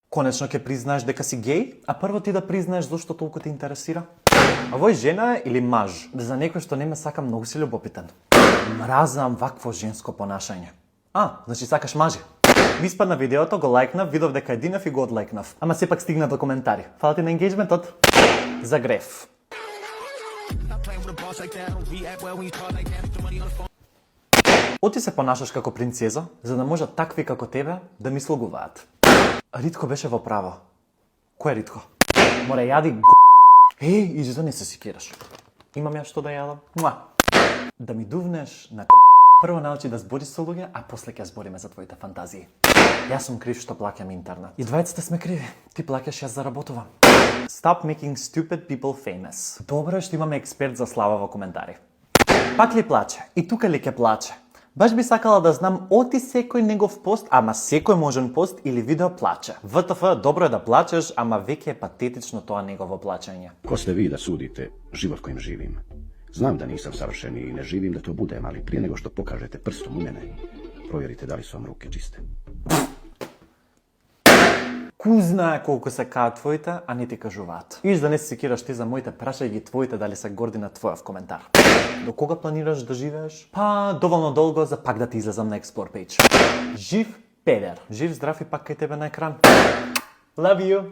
Конечно ќе признаеш дека си геј, а прво ти да признаеш зошто толку те интересира. А вој жена е или маж? За некој што не ме сака, многу си љубопитен. Мразам вакво женско понашање. Значи сакаш мажи. Ми испадна видеото, го лајкнав, видов дека единав и го одлајкнав. Ама сепак стигна до коментари. Фала ти на енгејџментот. За греф. Оти се понашаш како принцеза, за да можат такви како тебе да ми слугуваат. Ритко беше во право. Кој е Ритко? Море јади иди да не се сикираш. Имам ја што да јадам. Да ми дувнеш на прво научи да збориш со луѓе, а после ќе збориме за твоите фантазии. Јас сум крив што плаќам интернет. И двајцата сме криви. Ти плаќаш, јас заработувам. Stop making stupid people famous. Добро е што имаме експерт за слава во коментари. Пак ли плаче? И тука ли ќе плаче? Баш би сакала да знам оти секој негов пост, ама секој можен пост или видео плаче. ВТФ, добро е да плачеш, ама веќе е патетично тоа негово плачење. Ko ste vi da sudite život kojim živim? Znam da nisam savršen i ne živim da to budem, ali prije nego što pokažete prstom u mene, provjerite da li su vam ruke čiste. Ку знае колку се каат твоите, а не ти кажуваат. Иш да не се секираш ти за моите, прашај ги твоите дали се горди на твојов коментар. До кога планираш да живееш? Доволно долго за пак да ти излезам на Explore page. Жив педер. Жив здрав и пак кај тебе на екран. Love you!